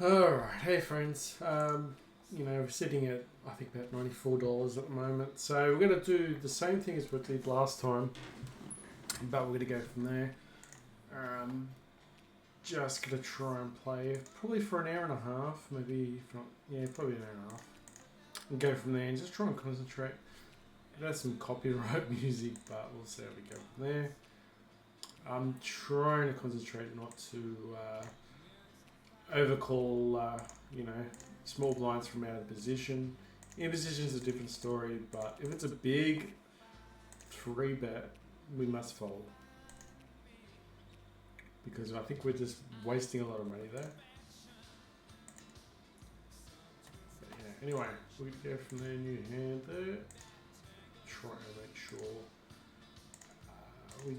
Alright, hey friends. We're sitting at I think about $94 at the moment. So we're going to do the same thing as we did last time, but we're going to go from there. Just going to try and play probably for an hour and a half, maybe if not, yeah, probably an hour and a half. And go from there and just try and concentrate. It has some copyright music, but we'll see how we go from there. I'm trying to concentrate not to overcall, small blinds from out of position. In position is a different story, but if it's a big 3-bet, we must fold. Because I think we're just wasting a lot of money there. But yeah, anyway, we go from there, new hand there. Try to make sure we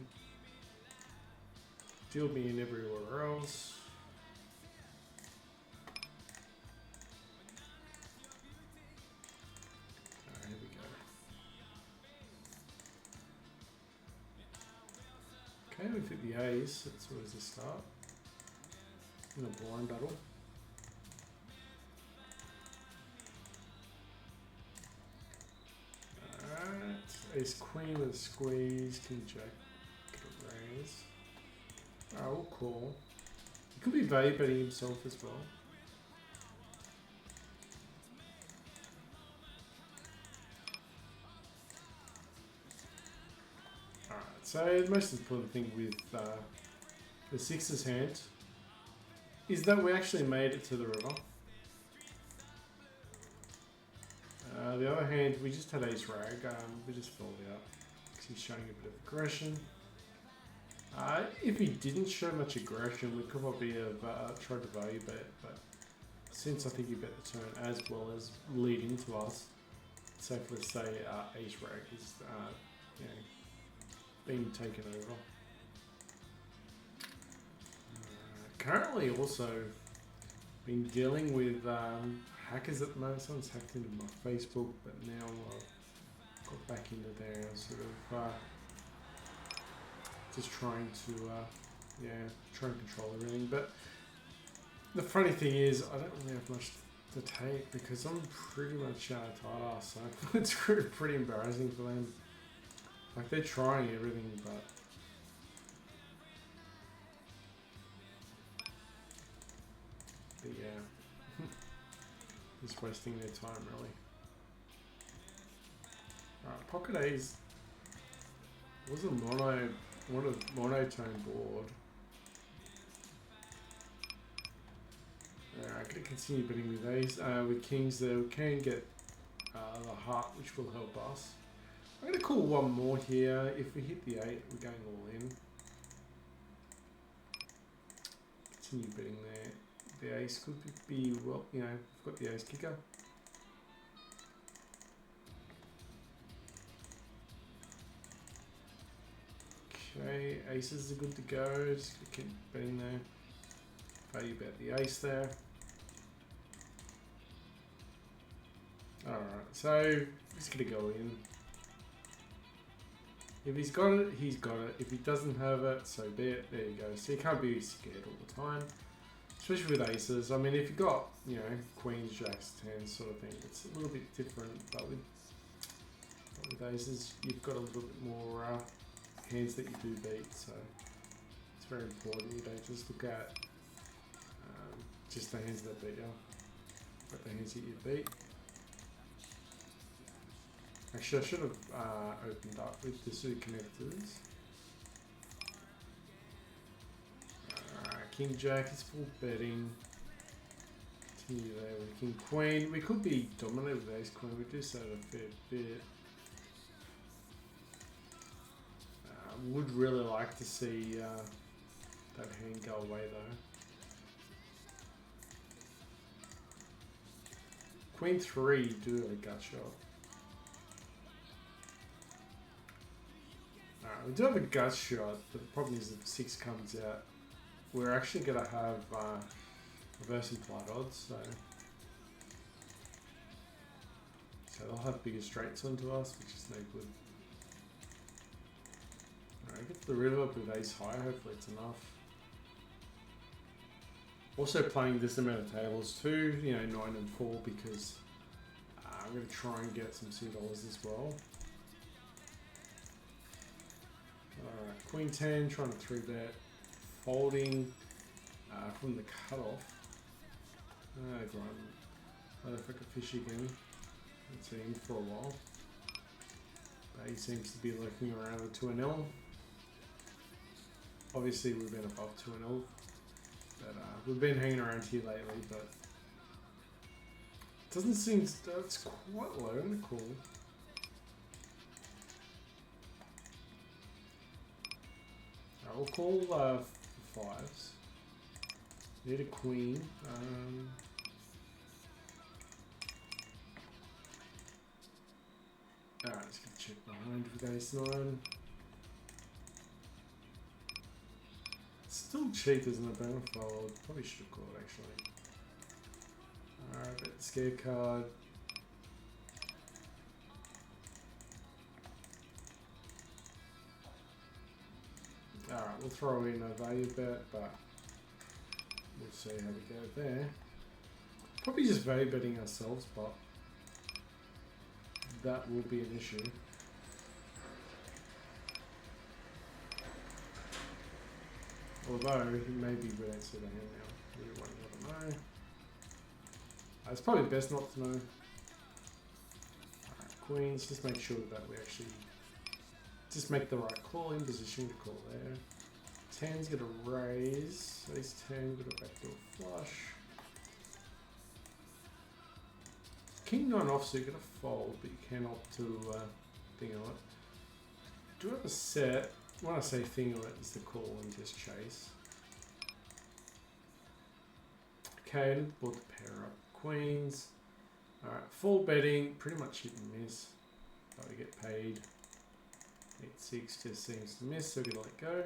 deal me in everywhere else. Here we go. Okay, we've hit the ace. That's always a start in a blind battle. Alright, ace queen with a squeeze, king jack, get a raise. Oh, we'll call. He could be value betting himself as well. Alright, so the most important thing with the sixes hand is that we actually made it to the river. The other hand, we just had ace rag. We just filled out because he's showing a bit of aggression. If he didn't show much aggression, we could probably have tried to value bet, but since I think he bet the turn as well as lead into us, so let's say ace rag is being taken over. Currently also been dealing with hackers at the moment. Someone's hacked into my Facebook, but now I've got back into there, sort of just trying to try and control everything. But the funny thing is, I don't really have much to take because I'm pretty much tight ass, so it's pretty embarrassing for them. Like, they're trying everything, but yeah, just wasting their time really. Alright, pocket A's was a monotone board. Alright, I'm going to continue betting with A's. With kings there, we can get the heart, which will help us. I'm going to call one more here. If we hit the 8, we're going all in. Continue betting there. The ace could be, well, we've got the ace kicker. Okay, aces are good to go. Just keep betting there. Value bet the ace there. Alright, so he's going to go in. If he's got it, he's got it. If he doesn't have it, so be it. There you go. So you can't be scared all the time. Especially with aces. I mean, if you've got, queens, jacks, tens sort of thing, it's a little bit different. But with aces, you've got a little bit more hands that you do beat. So it's very important. You don't just look at just the hands that beat you, but the hands that you beat. Actually, I should have opened up with the two connectors. King Jack is full betting. Continue there with King Queen. We could be dominant with Ace Queen. We do so a fair bit. Would really like to see that hand go away though. Queen 3 do a gut shot. Alright, we do have a gut shot, but the problem is if 6 comes out, we're actually going to have reverse implied odds, so they'll have bigger straights onto us, which is no good. Alright, get to the river with ace high, hopefully it's enough. Also playing this amount of tables too, you know, 9 and 4, because I'm going to try and get some $2 as well. Alright, Queen 10, trying to 3-bet, folding from the cutoff. Grind, motherfucker fish again. Haven't seen him for a while. But he seems to be lurking around the 2-0. Obviously we've been above 2-0. But we've been hanging around here lately, but it doesn't seem it's quite low. I'm gonna call. We'll call for 5s. Need a queen. Alright, let's get a check behind with ace-9. Still cheap, isn't it? Bankroll. Probably should have called actually. Alright, bet the scare card. Alright, we'll throw in a value bet, but we'll see how we go there. Probably just value betting ourselves, but that will be an issue. Although, maybe we don't see the hand now. We won't never know. It's probably best not to know. Alright, queens, just make sure that we actually just make the right call in position to call there. 10's gonna raise. Ace 10 with a backdoor flush. King 9 offsuit gonna fold, but you can opt to thing on it. Do have a set. When I say thing on it, is the call and just chase. Okay, bought the pair up. Queens. Alright, full betting, pretty much hit and miss. But we get paid. 8-6 just seems to miss, so we're gonna let go.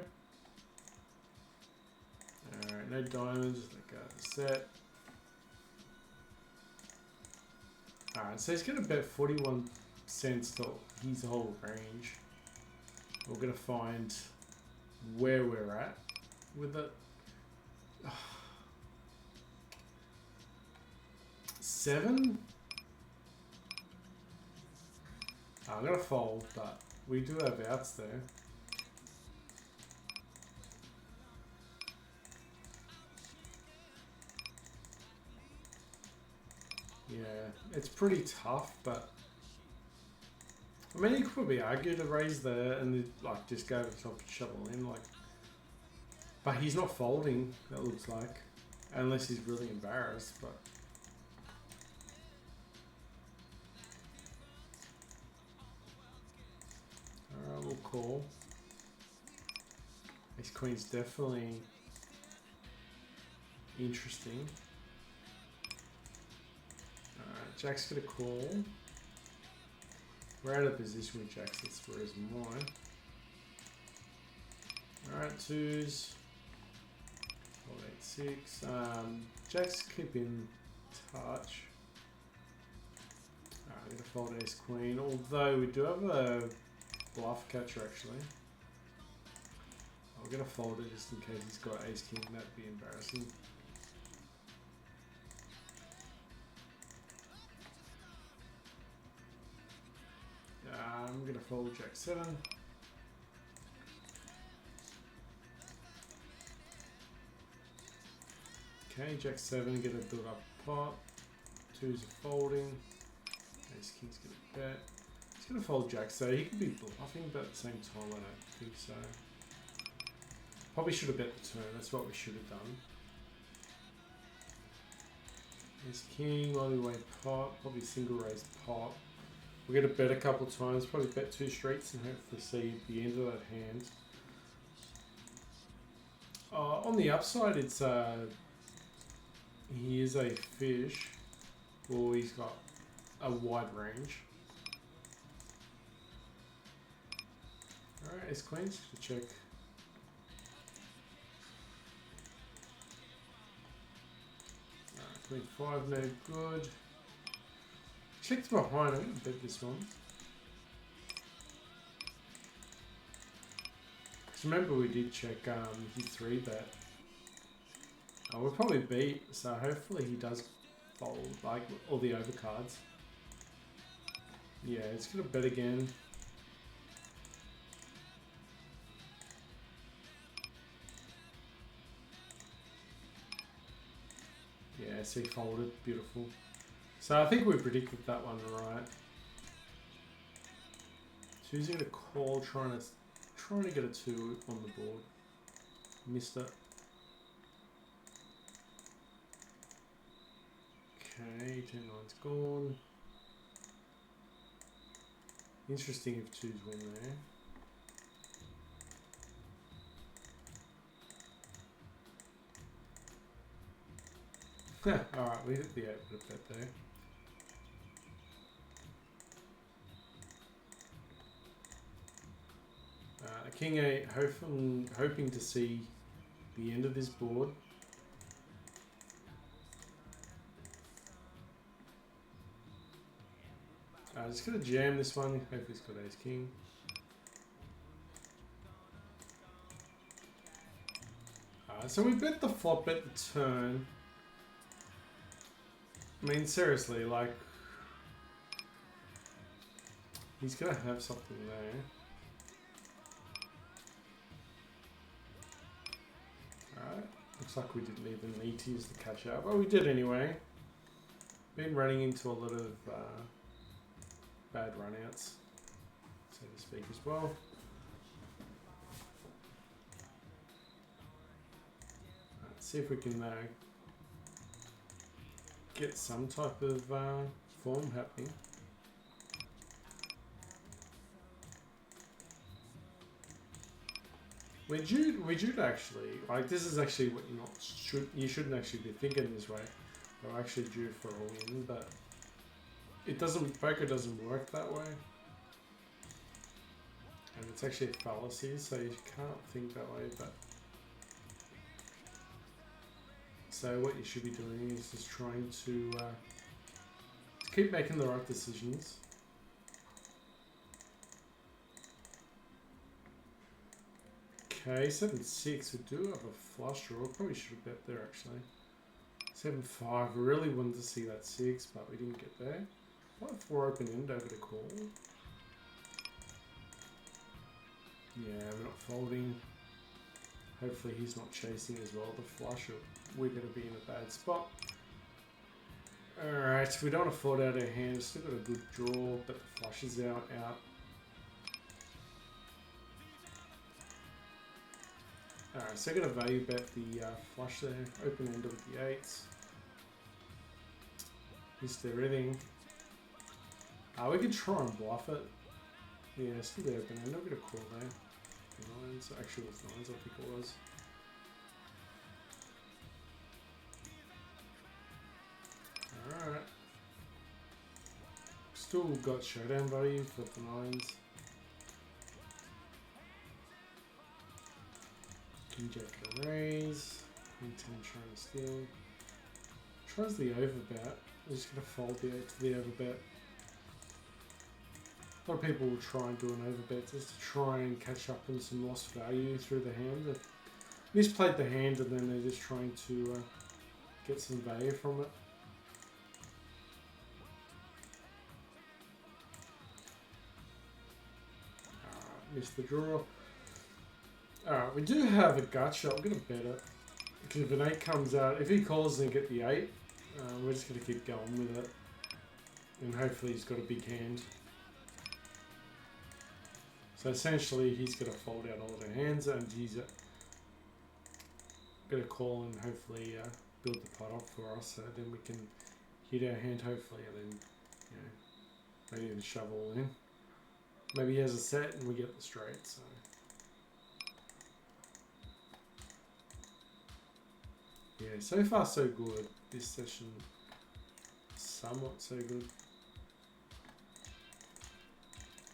Alright, no diamonds, just let go of the set. Alright, so he's gonna bet 41 cents to his whole range. We're gonna find where we're at with it. 7? I'm gonna fold, but we do have outs there. Yeah, it's pretty tough, but I mean, you could probably argue to raise there and like just go to the top and shovel in, like. But he's not folding. That looks like, unless he's really embarrassed. But alright, we'll call. Ace Queen's definitely interesting. Alright, Jack's gonna call. We're out of position with Jacks, that's whereas mine. Alright, 2s. Fold 8-6. Jacks keep in touch. Alright, I'm gonna fold Ace Queen, although we do have a bluff catcher actually. I'm gonna fold it just in case he's got Ace King, that'd be embarrassing. I'm gonna fold Jack 7. Okay, Jack 7, gonna build up pot. 2's are folding. Ace King's gonna bet. He's gonna fold Jack, so he could be bluffing, but at the same time, I don't think so. Probably should have bet the turn, that's what we should have done. Ace King, multi-way pot, probably single raise pot. We're going to bet a couple times, probably bet 2 streets and hopefully see the end of that hand. On the upside, it's he is a fish, or he's got a wide range. Alright, Ace Queens to check. Alright, Queen 5, no good. Checked behind, I'm going to bet this one. Because remember we did check his 3-bet. Oh, we'll probably beat, so hopefully he does fold, like all the overcards. Yeah, it's gonna bet again. Yeah, so he folded, beautiful. So I think we predicted that one right. So he's gonna call, trying to get a 2 on the board. Missed it. Okay, 10-9's gone. Interesting if 2's win there. Alright, we hit the 8 with a bet there. King 8, hoping to see the end of this board. Just gonna jam this one. Hopefully he's got ace king. So we bet the flop at the turn. I mean, seriously, like, he's gonna have something there. Alright, looks like we didn't even need to use the cash out, but we did anyway. Been running into a lot of bad runouts, so to speak, as well. Let's see if we can get some type of form happening. We should actually, like, this is actually what you shouldn't actually be thinking this way. We're actually due for a win, but it doesn't, poker doesn't work that way. And it's actually a fallacy, so you can't think that way, but so what you should be doing is just trying to keep making the right decisions. Okay, 7-6, we do have a flush draw. Probably should have bet there actually. 7-5, we really wanted to see that 6, but we didn't get there. 5-4 open end over the call. Yeah, we're not folding. Hopefully he's not chasing as well. The flush, or we're going to be in a bad spot. Alright, we don't want to fold out our hand. Still got a good draw, but the flush is out. Alright, so I'm going to value bet the flush there. Open end with the 8s. Missed everything. We can try and bluff it. Yeah, still the open end. I'm going to call there. 9s, actually it was 9s, I think it was. Alright. Still got showdown value for the 9s. King Jack to raise. Queen 10 trying to steal. Tries the overbet. We're just going to fold the 8 to the overbet. A lot of people will try and do an overbet just to try and catch up on some lost value through the hand. They misplayed the hand and then they're just trying to get some value from it. Missed the draw. Alright, we do have a gut shot. We're going to bet it. Because if an 8 comes out, if he calls and get the 8, we're just going to keep going with it. And hopefully he's got a big hand. So essentially he's going to fold out all the hands and he's going to call and hopefully build the pot up for us, so then we can hit our hand hopefully, and then, you know, maybe even shove all in. Maybe he has a set and we get the straight, so. Yeah, so far so good. This session, somewhat so good.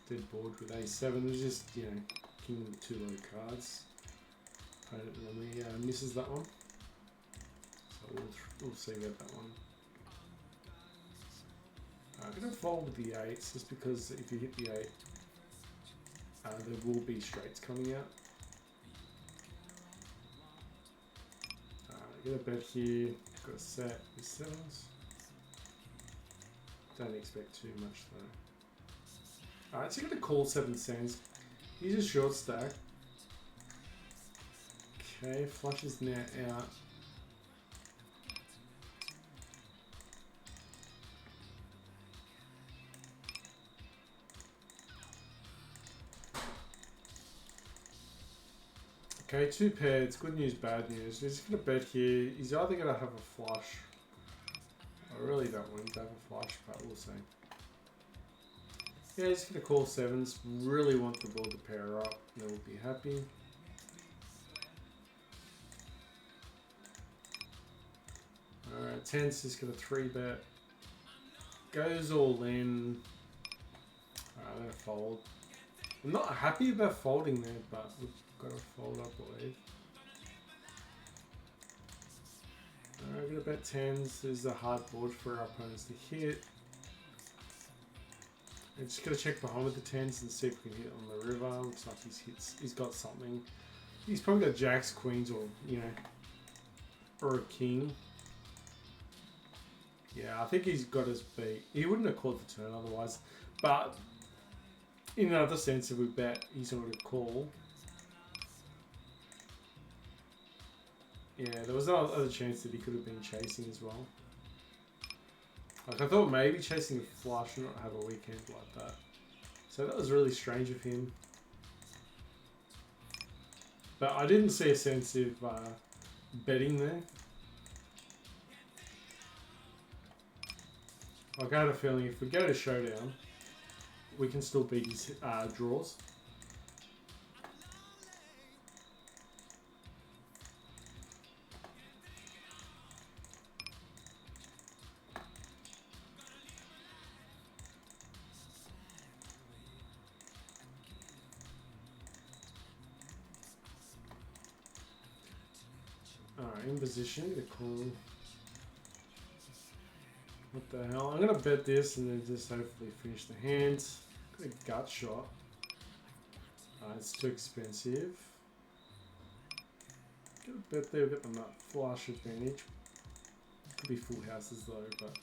Dead board with a7. It's just, you know, king with 2 low cards. Opponent normally misses that one. So we'll see about that one. I'm going to fold with the 8s just because if you hit the 8, there will be straights coming out. Get a bet here. Got a set with sevens. Don't expect too much though. Alright, so you're gonna call 7 cents. Use a short stack. Okay, flush is now out. Okay, 2 pairs. Good news, bad news. He's gonna bet here. He's either gonna have a flush. I really don't want him to have a flush, but we'll see. Yeah, he's gonna call 7s. Really want the board to pair up. Then we'll be happy. Alright, 10's just gonna 3-bet. Goes all in. Alright, I'm gonna fold. I'm not happy about folding there, but we've got to fold up, I believe. Alright, I'm gonna bet 10s. This is a hard board for our opponents to hit. I'm just gonna check behind with the 10s and see if we can hit on the river. Looks like he's got something. He's probably got jacks, queens, or or a king. Yeah, I think he's got his beat. He wouldn't have called the turn otherwise. But in another sense, if we bet, he's not going to call. Yeah, there was another chance that he could have been chasing as well. Like, I thought maybe chasing a flush and not have a weekend like that. So that was really strange of him. But I didn't see a sense of betting there. Like, I had a feeling if we go to showdown, we can still beat his draws. Alright, in position, to call. What the hell? I'm gonna bet this and then just hopefully finish the hand. Got a gut shot. It's too expensive. Got a bet there, we've got the nut flush advantage. Could be full houses though, but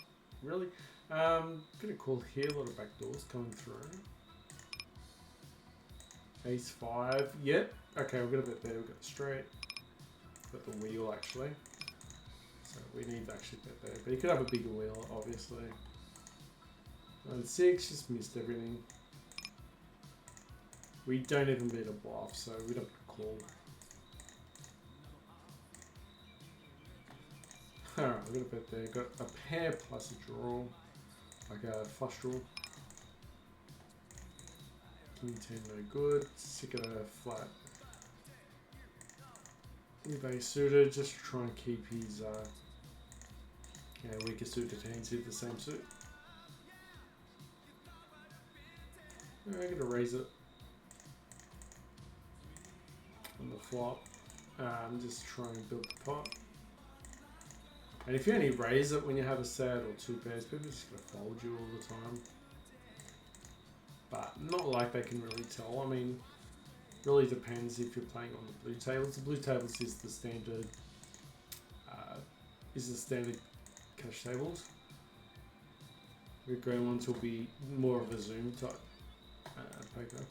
really. Gonna call here, a lot of backdoors coming through. Ace 5, yep. Okay, we've got a bet there, we've got straight. Got the wheel actually. So we need to actually bet there. But you could have a bigger wheel, obviously. 9-6, just missed everything. We don't even beat a bluff, so we don't call. Alright, we've got a bet there. Got a pair plus a draw. Like a flush draw. King 10 no good. Sick of a flat. eBay suited, just to try and keep his weaker suited hands hit the same suit. I'm gonna raise it on the flop. Just try and build the pot. And if you only raise it when you have a set or 2 pairs, people are just gonna fold you all the time. But not like they can really tell. I mean, really depends if you're playing on the blue tables. The blue tables is the standard cash tables. The green ones will be more of a zoom type poker.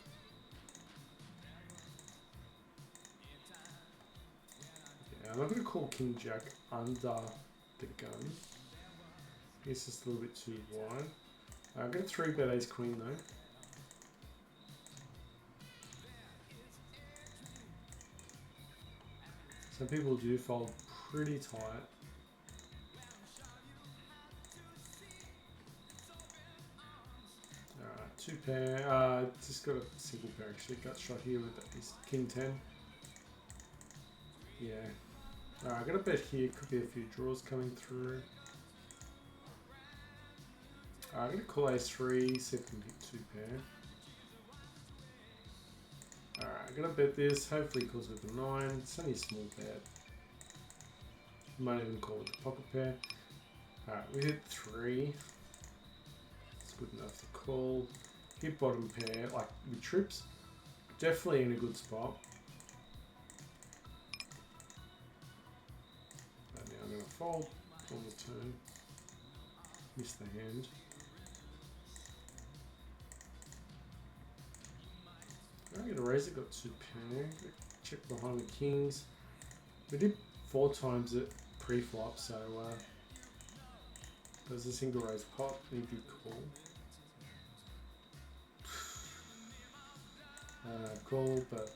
Yeah, I'm not going to call King Jack under the gun. It's just a little bit too wide. I'm going to 3-bet Ace Queen though. Some people do fold pretty tight. Alright, 2 pair. Just got a single pair actually. Gut shot here with his King 10. Yeah. Alright, I'm gonna bet here. Could be a few draws coming through. Alright, I'm gonna call Ace 3. See if we can hit 2 pair. Alright, I'm gonna bet this. Hopefully he calls with a 9. It's only a small bet. Might even call with the pocket pair. Alright, we hit 3. It's good enough to call. Hit bottom pair, like with trips. Definitely in a good spot. fold on the turn. Miss the hand. I get a raise, it got 2 pair. Check behind the kings. We did 4 times it pre-flop, so there's a single raise pot, and he did call. Call, but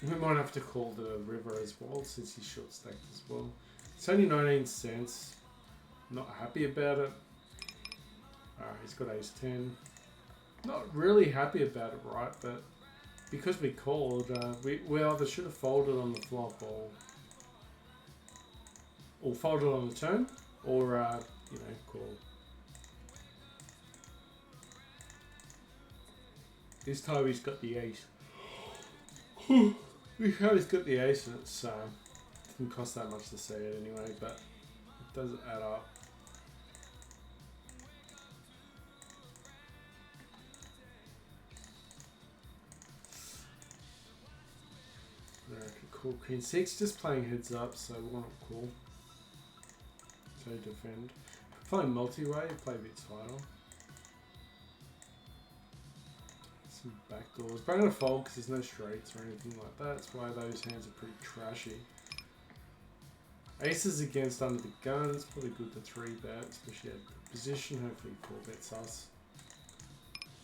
we might have to call the river as well since he's short stacked as well. It's only 19 cents. Not happy about it. He's got ace 10. Not really happy about it, right? But because we called, we either should have folded on the flop or folded on the turn, or you know, call. This time he's got the ace. This time he's got the ace, and it's didn't cost that much to say it anyway, but it does add up. Cool, queen 6, just playing heads up, so we won't call. So defend. Playing multi-way, play a bit tighter. Some backdoors. But I'm going to fold because there's no straights or anything like that. That's why those hands are pretty trashy. Aces against under the gun. It's probably good to 3-bet, especially at position. Hopefully 4-bets us.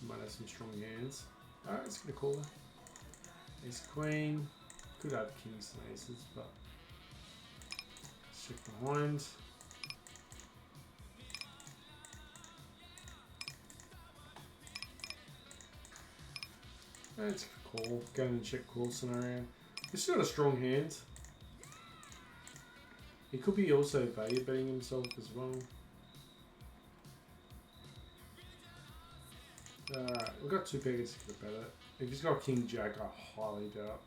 Might have some strong hands. Alright, it's going to call it. Ace queen. Could have kings and aces, but let's check behind. It's a call. Go and check call scenario. He's still got a strong hand. He could be also value betting himself as well. Alright, we've got 2 peggers to bet it. If he's got king jack, I highly doubt.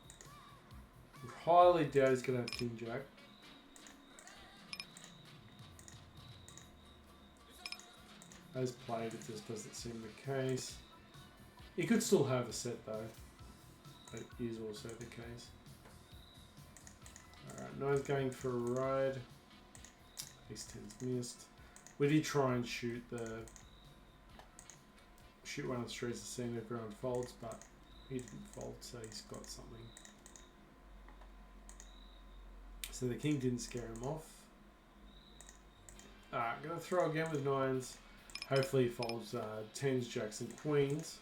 Highly doubt he's going to have king jack. As played, it just doesn't seem the case. He could still have a set though. That is also the case. Alright, 9's going for a ride. Ace 10's missed. We did try and shoot one of the straights to see if everyone folds, but he didn't fold, so he's got something. So the king didn't scare him off. Alright, gonna throw again with 9s. Hopefully he folds 10s, jacks, and queens.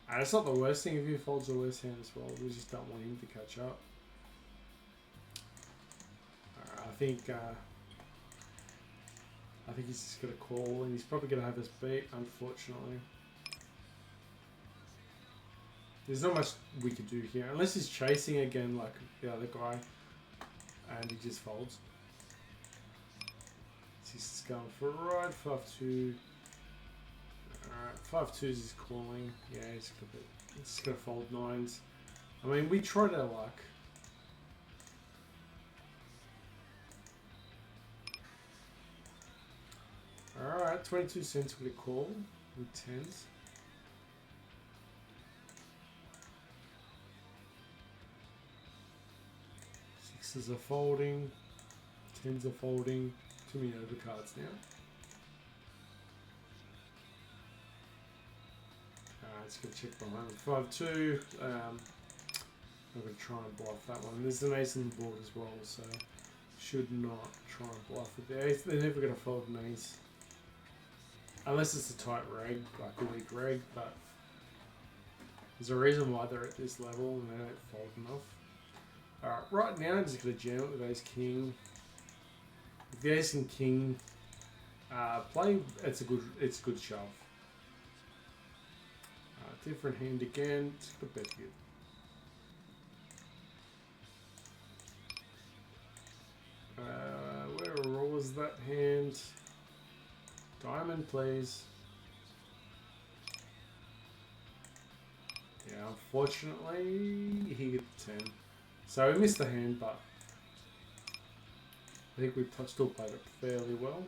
And it's not the worst thing if he folds the worst hand as well. We just don't want him to catch up. Alright, I think he's just gonna call, and he's probably gonna have us beat, unfortunately. There's not much we could do here, unless he's chasing again like the other guy, and he just folds. So he's just going for a ride, 5-2. Alright, 5-2s is calling. Yeah, he's just gonna fold 9s. I mean, we tried our luck. Alright, 22 cents for the call with 10s. Sixes are folding, 10s are folding. Too many overcards now. Let's go check behind the 5-2. I'm going to try and bluff that one. There's an ace on the board as well, so should not try and bluff with the ace. They're never going to fold an ace. Unless it's a tight reg, like a weak reg, but there's a reason why they're at this level and they don't fold enough. Alright, right now I'm just going to jam it with ace king. If the ace and king play, it's a good shove. Different hand again. It's a bet here. Where was that hand? Diamond, please. Yeah, unfortunately, he hit 10. So we missed the hand, but I think we still played it fairly well.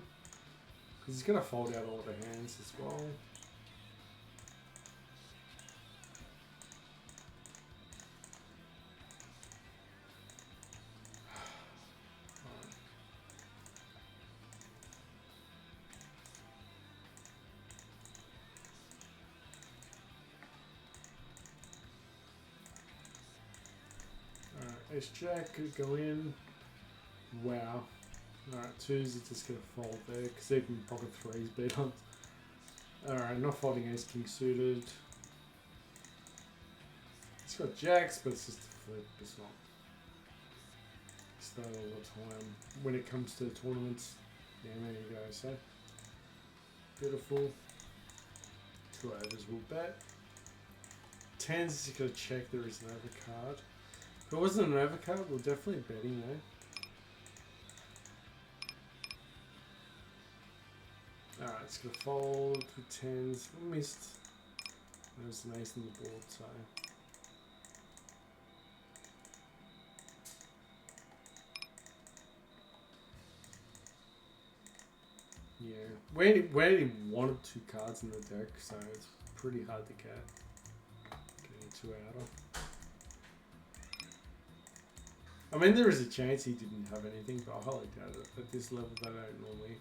Because he's going to fold out all the hands as well. Ace Jack could go in. Wow. Alright, twos are just going to fold there because even pocket threes beat on. Alright, not folding Ace King suited. It's got jacks, but it's just a flip. It's not. It's not all the time when it comes to tournaments. Yeah, there you go. So beautiful. 2 overs will bet. Tens is just got to check there is an overcard. If it wasn't an overcard, we're definitely betting though. Alright, it's going to fold with tens. Missed. There's an ace on the board, so. Yeah. We only wanted 2 cards in the deck, so it's pretty hard to get. Getting 2 out of. I mean, there is a chance he didn't have anything, but I highly doubt it. At this level, they don't normally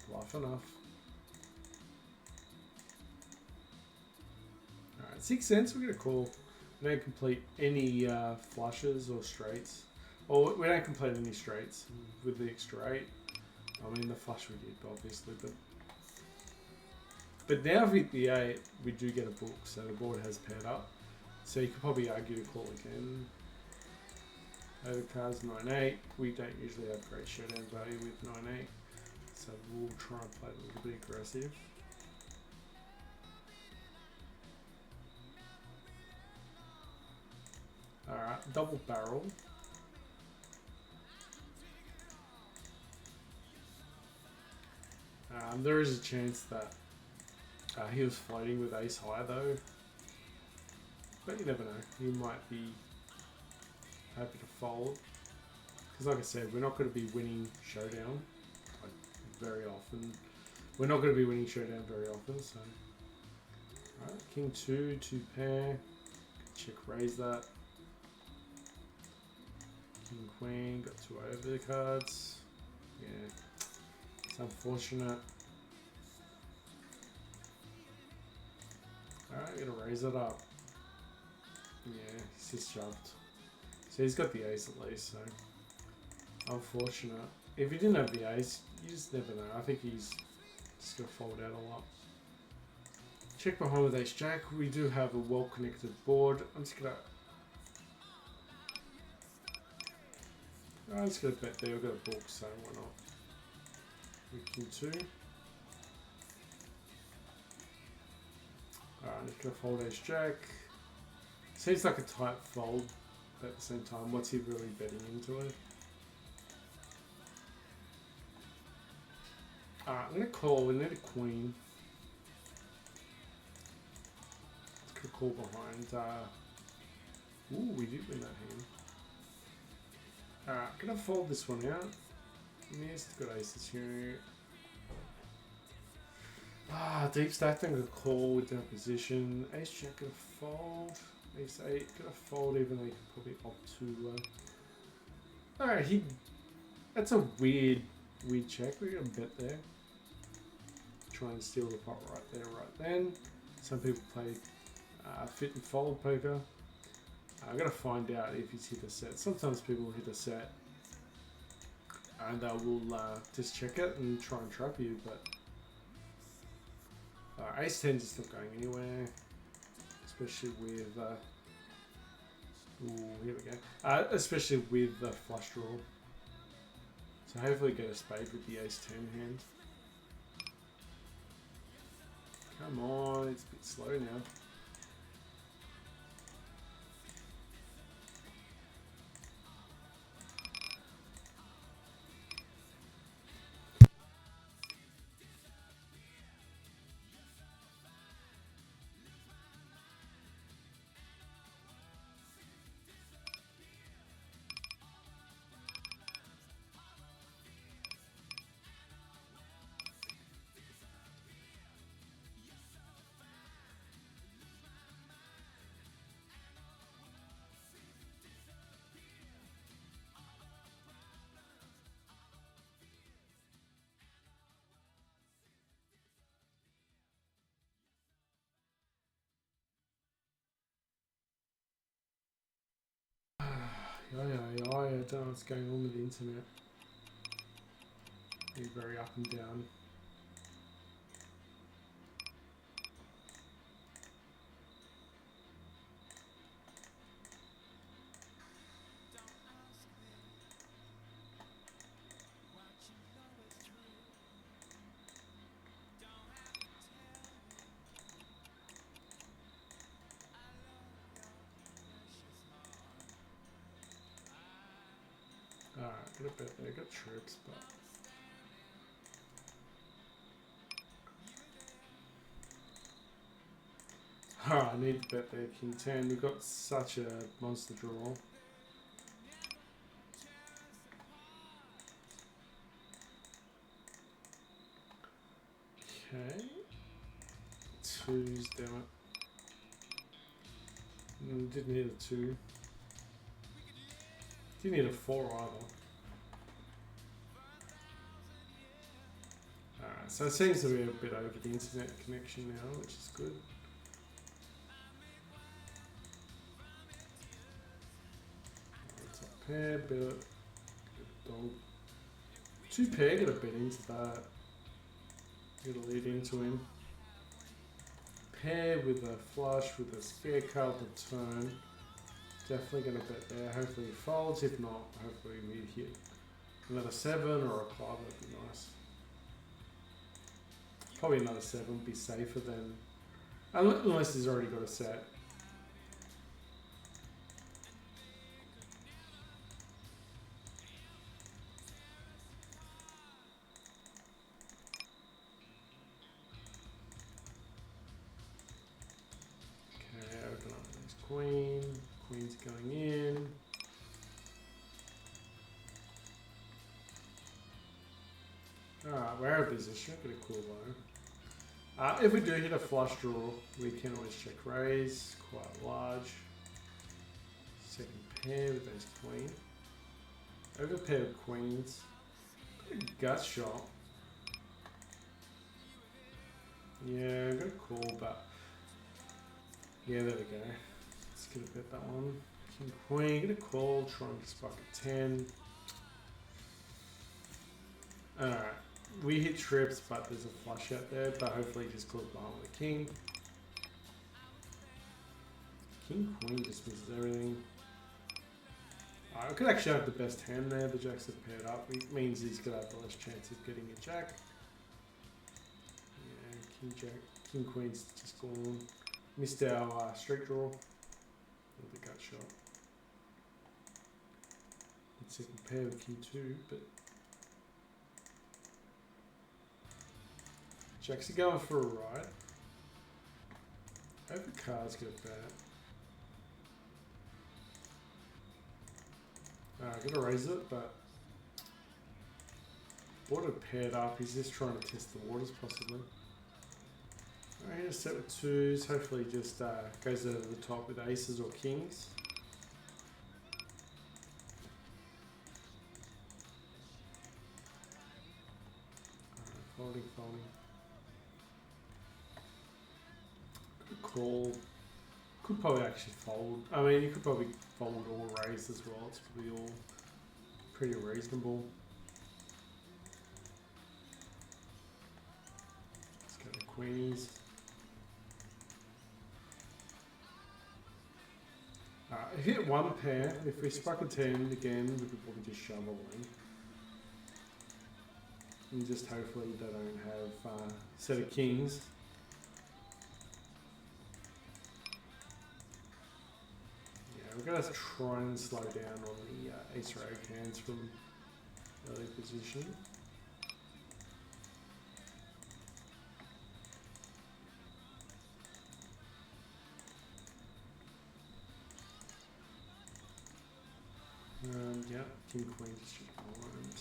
bluff enough. Alright, 6 cents, we're going to call. We don't complete any flushes or straights. Or we don't complete any straights with the extra 8. I mean, the flush we did, obviously. But now with the 8, we do get a book, so the board has paired up. So you could probably argue to call again. Overcards 9-8. We don't usually have great showdown value with 9-8. So we'll try and play a little bit aggressive. Alright, double barrel. There is a chance that he was floating with ace high though. But you never know. He might be happy to fold. Because like I said, we're not going to be winning showdown like very often. We're not going to be winning showdown very often, so. Alright, king 2, 2 pair. Check raise that. King queen, got 2 over the cards. Yeah, it's unfortunate. Alright, gonna raise it up. Yeah, he's just shoved. So he's got the ace at least, so unfortunate. If he didn't have the ace, you just never know. I think he's just gonna fold out a lot. Check behind with ace jack. We do have a well connected board. I'm just gonna bet there. We've got a book, so why not? With king 2. Alright, I'm just gonna fold ace jack. Seems like a tight fold, but at the same time, what's he really betting into it? Alright, I'm gonna call. We need a queen. Let's go call behind. Ooh, we did win that hand. Alright, gonna fold this one out. Missed, got aces here. Deep stack, I'm gonna call with that position. Ace jack gonna fold. Ace 8 gonna fold, even though you could probably opt to. Alright, that's a weird check. We're gonna bet there. Try and steal the pot right there, right then. Some people play fit and fold poker. I'm gonna find out if he's hit a set. Sometimes people hit a set and we'll just check it and try and trap you, but ace 10 is not going anywhere, especially with ooh, here we go. Especially with the flush draw. So hopefully get a spade with the ace 10 hand. Come on, it's a bit slow now. I don't know what's going on with the internet. It's very up and down. Alright, got a bet there, got trips, but alright, I need to bet there, King 10. We've got such a monster draw. Okay. Twos, damn it. Didn't need a 2. Didn't need a 4 either. Alright, so it seems to be a bit over the internet connection now, which is good. Top pair, bet. Dog. 2 pair, gotta bet into that. Gotta lead into him. Pair with a flush with a scare card to turn. Definitely gonna bet there. Hopefully he folds. If not, hopefully we hit another 7 or a club. That'd be nice. Probably another 7 would be safer than, unless he's already got a set. Okay, open up this queen. Queen's going in. Alright, we're out of position. Get a cool low. If we do hit a flush draw, we can always check raise. Quite large. Second pair with ace queen. Over pair of queens. Gut shot. Yeah, got a call, but yeah, there we go. Let's get a bet that one. King queen, get a call, try and spike a 10. Alright, we hit trips, but there's a flush out there, but hopefully he just calls behind with a king. King queen just misses everything. I could actually have the best hand there. The jacks have paired up. It means he's going to have the less chance of getting a jack. Yeah, king jack, king queen's just gone. Missed our straight draw with the gut shot. Let's see, pair with king 2, but jacks are going for a right. Over cards get a bet. I'm gonna raise it, but board are paired up. He's just trying to test the waters, possibly. Alright, here's a set with 2s. Hopefully, just goes over the top with aces or kings. Alright, folding, folding. Good call. Could probably actually fold. I mean, you could probably fold or raise as well. It's probably all pretty reasonable. Let's go to queenies. If you hit one pair, if we spike a 10 again, we could probably just shovel in. And just hopefully they don't have a set of kings. We're going to try and slow down on the ace or eight hands from early position. Yeah, king queen just blind.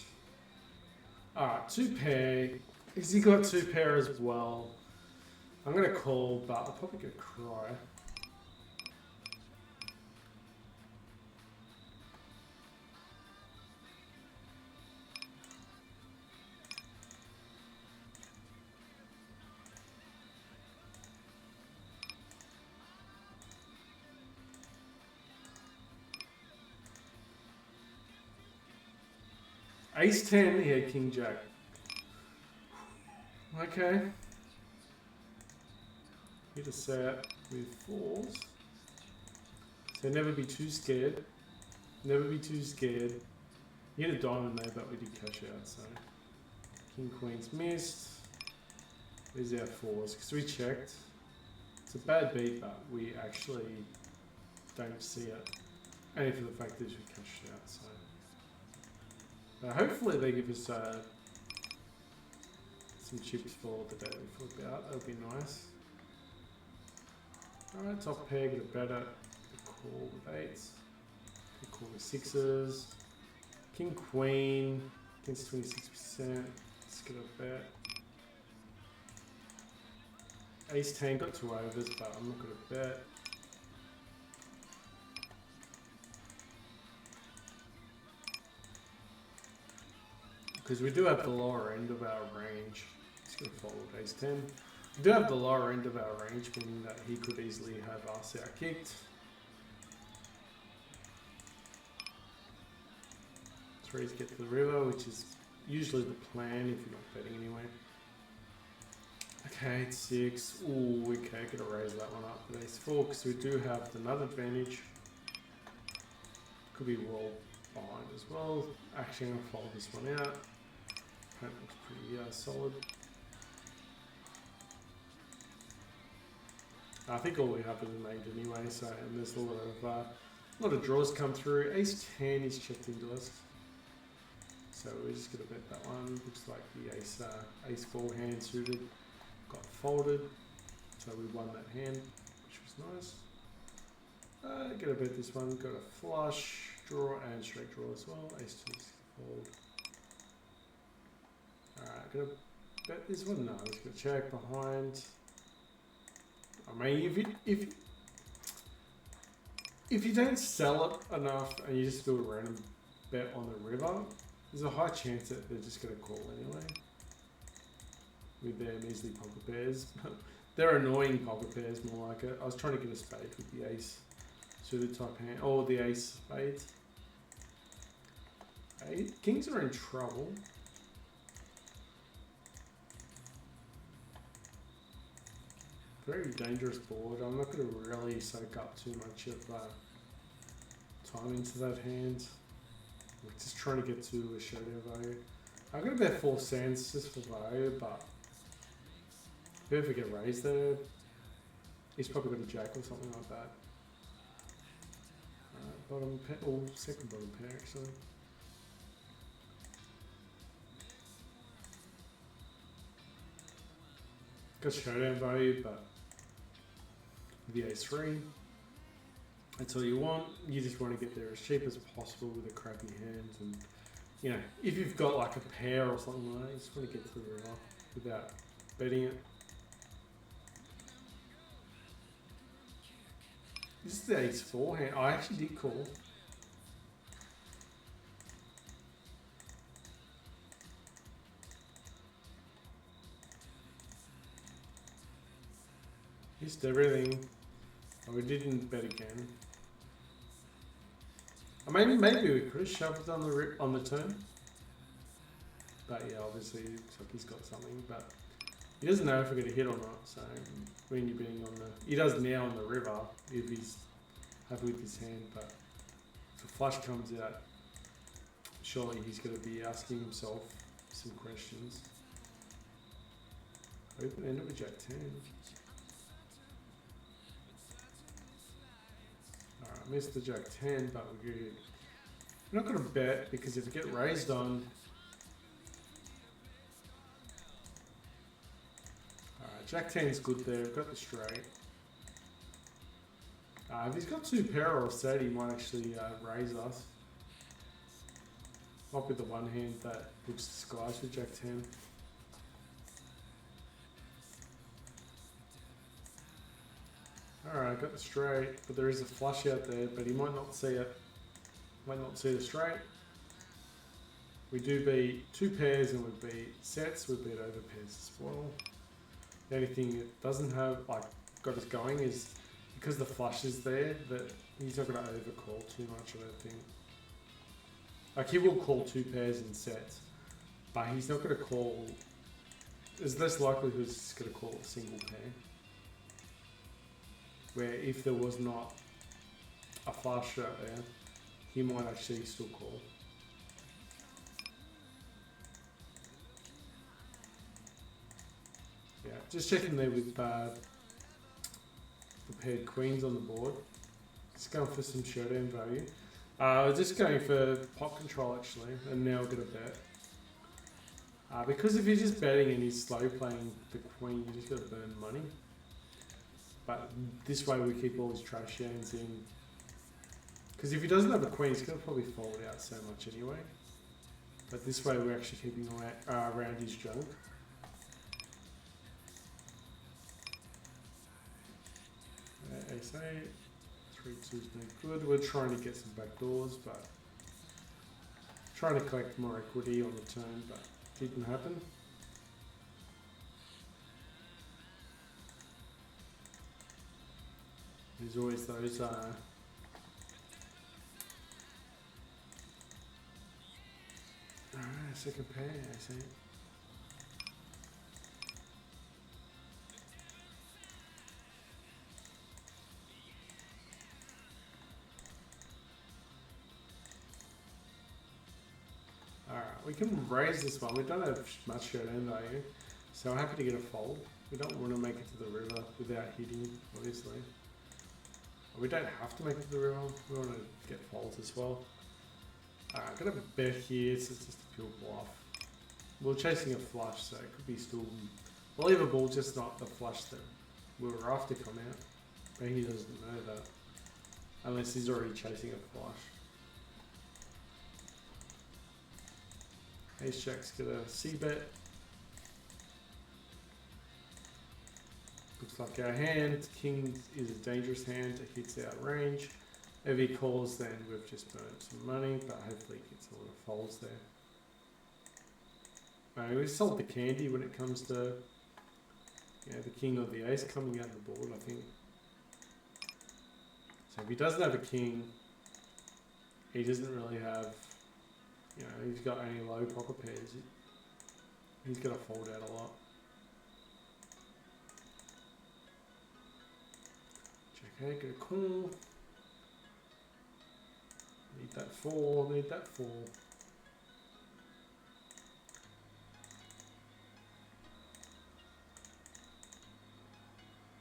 Alright, 2 pair. Has he got 2 pair as well? I'm going to call, but I'll probably go cry. Ace 10, he had King Jack. Okay. Hit a set with 4s. So never be too scared. Never be too scared. He hit a diamond there, but we did cash out, so. King Queen's missed. There's our 4s, because we checked. It's a bad beat, but we actually don't see it. Only for the fact that we cashed out, so. Hopefully they give us some chips for the day we flip out. That'll be nice. Alright, top pair, get a better. Call with 8s. Call with 6s. King Queen. Against 26%. Let's get a bet. Ace 10 got 2 overs, but I'm not going to bet. Because we do have the lower end of our range. Just going to follow Ace 10. We do have the lower end of our range, meaning that he could easily have us out kicked. 3s get to the river, which is usually the plan if you're not betting anyway. Okay, 6. Ooh, okay, gotta raise that one up with Ace 4 because we do have another advantage. Could be well behind as well. Actually, I'm gonna fold this one out. That looks pretty solid. I think all we have is a made anyway, so and there's a lot of draws come through. Ace 10 is checked into us. So we're just going to bet that one. Looks like the ace 4 hand suited got folded. So we won that hand, which was nice. Going to bet this one. Got a flush, draw, and straight draw as well. Ace 2 fold. Alright, going to bet this one. No, let's go check behind. I mean, if you don't sell it enough and you just do a random bet on the river, there's a high chance that they're just going to call anyway. With their measly pocket pairs. They're annoying pocket pairs, more like it. I was trying to get a spade with the ace suited type hand, or the ace spades. Kings are in trouble. Very dangerous board. I'm not going to really soak up too much of time into that hand. We're just trying to get to a showdown value. I'm going to bet 4 cents just for value, but if we ever get raised there, he's probably got a jack or something like that. Bottom pair, oh, second bottom pair actually. Got showdown value, but the ace 3. That's all you want. You just want to get there as cheap as possible with a crappy hand, and you know, if you've got like a pair or something like that, you just want to get to the river without betting it. This is the ace 4 hand. I actually did call. Missed everything. Oh, we didn't bet again. Maybe we could have shoved on the turn. But yeah, obviously it looks like he's got something, but he doesn't know if we're gonna hit or not. So when you're betting on he does now on the river if he's happy with his hand, but if a flush comes out, surely he's gonna be asking himself some questions. Open end of a jack 10. Alright, missed the jack 10, but we're good. We're not going to bet because if we get raised on. Alright, jack 10 is good there. We've got the straight. If he's got 2 pair or a set, he might actually raise us. Might be the one hand that looks disguised with jack 10. Alright, got the straight, but there is a flush out there, but he might not see it. Might not see the straight. We do beat 2 pairs and we beat sets, we beat over pairs as well. The only thing it doesn't have, like, got us going is because the flush is there, that he's not going to overcall too much, I don't think. Like he will call 2 pairs in sets, but he's not going to call. There's less likelihood he's going to call a single pair. Where if there was not a flush out there, he might actually still call. Yeah, just checking there with the paired queens on the board. Just going for some showdown value. Just going for pot control actually, and now get a bet. Because if you're just betting and he's slow playing the queen, you just got to burn money. But this way we keep all his trash hands in. Because if he doesn't have a queen, he's going to probably fold out so much anyway. But this way we're actually keeping around his junk. Ace 8, 3 2's no good. We're trying to get some back doors, but trying to collect more equity on the turn, but didn't happen. There's always those second pair, I see. Alright, we can raise this one. We don't have much showdown value, so I'm happy to get a fold. We don't want to make it to the river without hitting, obviously. We don't have to make it to the river. We want to get folds as well. Alright, got a bet here, so it's just a pure bluff. We're chasing a flush, so it could be still believable, just not the flush that we were after come out. But he doesn't know that, unless he's already chasing a flush. Ace Jack's got a C bet. Looks like our hand. King is a dangerous hand. It hits out of range. If he calls, then we've just burnt some money, but hopefully he gets a lot of folds there. We sold the candy when it comes to the king or the ace coming out of the board, I think. So if he doesn't have a king, he doesn't really have, he's got any low pocket pairs. He's going to fold out a lot. Check out, get a call. Need that 4, need that 4.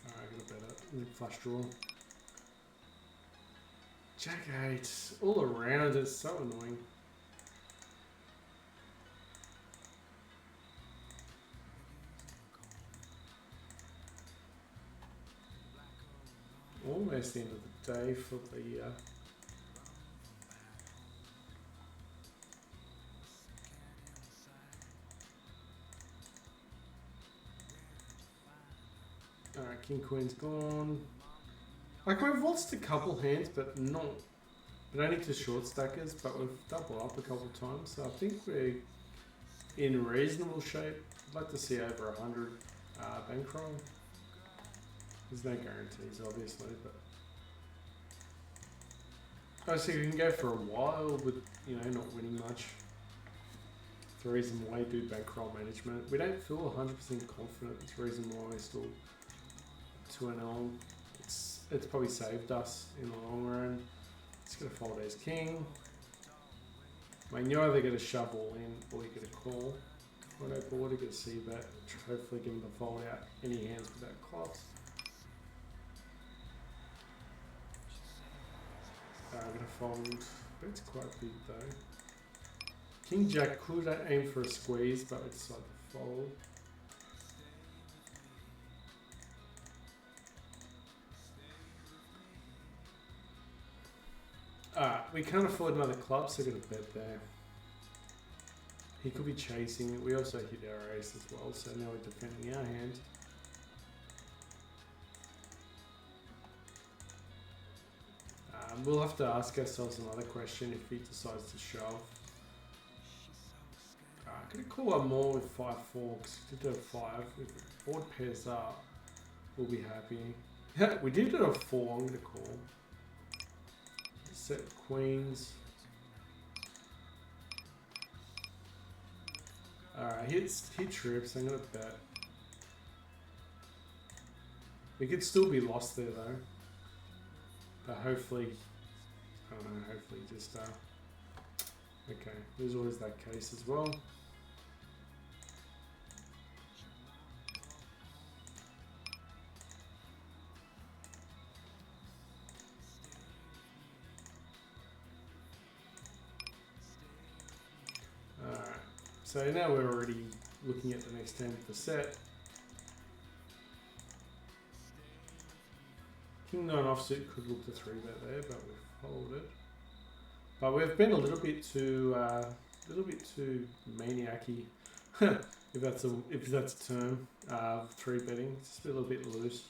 Alright, got a better flush draw. Jack 8, all around, it's so annoying. Almost the end of the day for the Alright, King Queen's gone. Like we've lost a couple hands, but only to short stackers, but we've doubled up a couple times, so I think we're in reasonable shape. I'd like to see over 100 bankroll. There's no guarantees, obviously, but obviously we can go for a while with not winning much. It's the reason why we do bankroll management. We don't feel 100% confident. It's the reason why we're still 2-0. It's probably saved us in the long run. It's gonna fold ace king. I mean, you either get a shove all in or you get a call. On our board, you get a C bet, hopefully give him the fold out any hands without clubs. I'm gonna fold, but it's quite big though. King Jack could aim for a squeeze, but I decided to fold. We can't afford another club, so I got a bet there. He could be chasing it. We also hit our ace as well, so now we're defending our hand. We'll have to ask ourselves another question if he decides to shove. I'm going to call one more with 5-4 because we did a 5. If the board pairs up, we'll be happy. We did it a 4. I'm going to call. Set queens. Alright, hit trips. I'm gonna bet. We could still be lost there though. But hopefully, I don't know, hopefully just, okay, there's always that case as well. Alright, so now we're already looking at the next hand of the set. King 9 offsuit could look to 3-bet there, but we've folded. But we've been a little bit too maniac-y, if that's a term. 3-betting, just a little bit loose.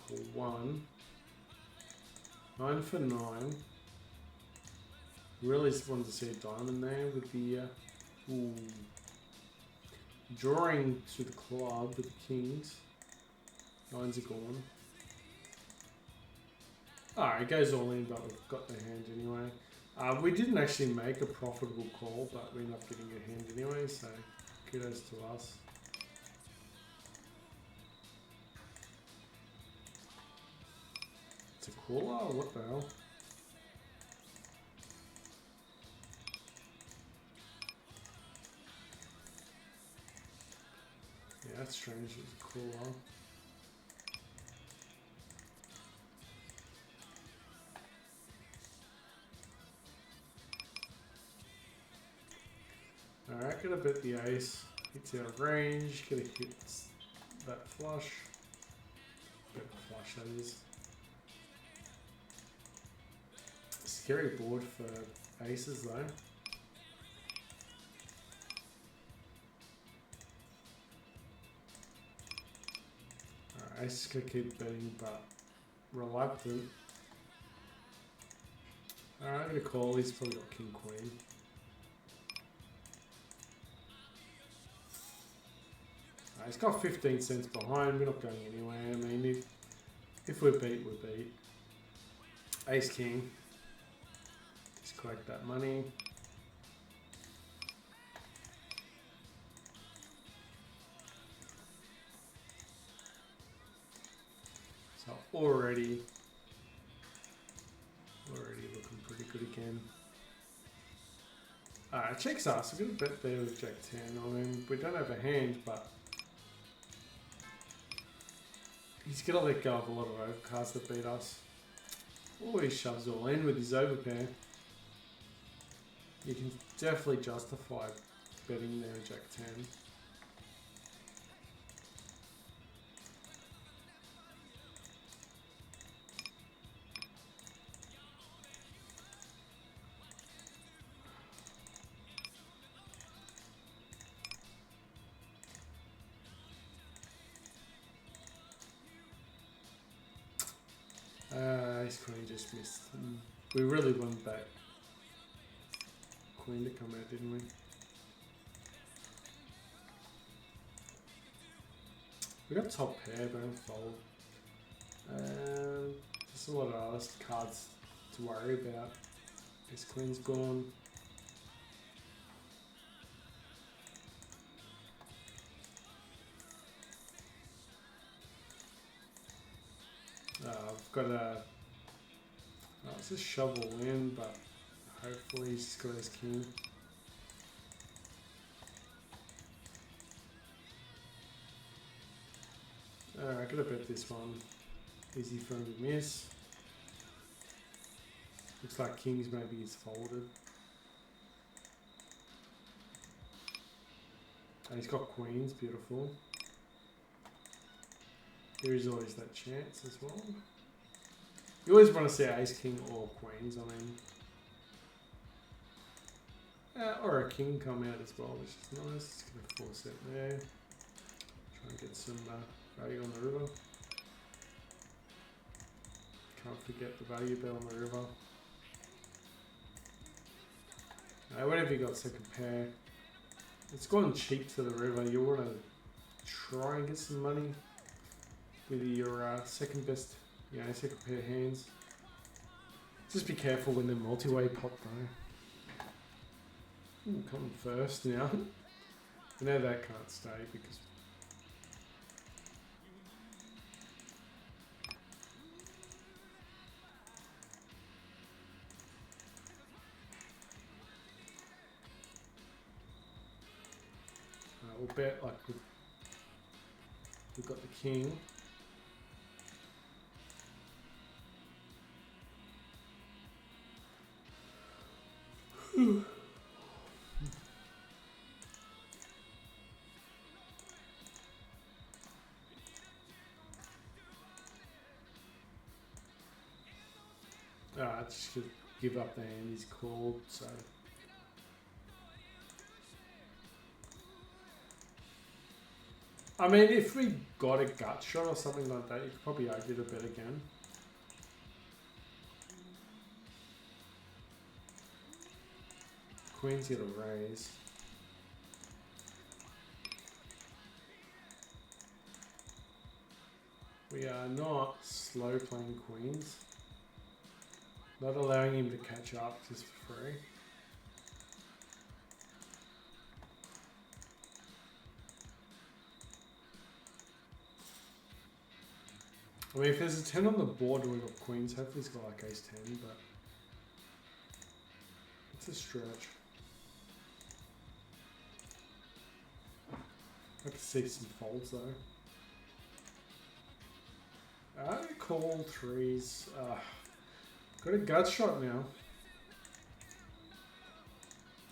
Call 1. 9 for 9. Really just wanted to see a diamond there with the drawing to the club with the kings. 9s are gone. Alright, it goes all in, but we've got the hand anyway. We didn't actually make a profitable call, but we ended up getting a hand anyway, so kudos to us. It's a caller? What the hell? Yeah, that's strange. It's a caller. Alright, gotta bet the ace. Hits out of range. Gotta hit that flush. Bet the flush, that is. Scary board for aces though. Alright, ace is gonna keep betting, but reluctant. Alright, I'm gonna call. He's probably got king queen. He's got 15 cents behind. We're not going anywhere. I mean, if we're beat, we're beat. Ace king. Just collect that money. So already looking pretty good again. Alright, checks us. We're going to bet there with Jack 10. I mean, we don't have a hand, but he's going to let go of a lot of overcards that beat us. Oh, he shoves all in with his overpair. You can definitely justify betting there with Jack 10. Ace queen just missed. We really wanted that queen to come out, didn't we? We got top pair, but don't fold. There's a lot of other cards to worry about. This queen's gone. I've got a. It's just shovel in, but hopefully he's got his king. I could have bet this one. Easy for him to miss. Looks like kings maybe is folded. And he's got queens, beautiful. There is always that chance as well. You always want to see ace, king, or queens, I mean. Or a king come out as well, which is nice. It's going to force it there. Try and get some value on the river. Can't forget the value bet on the river. Whatever you got second pair. It's gone cheap to the river. You want to try and get some money with your second best, second pair of hands. Just be careful when the multi-way pot though. Ooh, coming first now. I know that can't stay because we'll bet like we've got the king. Just gonna give up the hand he's called, so. I mean, if we got a gut shot or something like that, you could probably argue to bet again. Queen's gonna raise. We are not slow playing queens. Not allowing him to catch up just for free. I mean, if there's a 10 on the board and we've got queens, hopefully he's got like ace 10, but it's a stretch. I can see some folds though. I call threes. Got a gut shot now.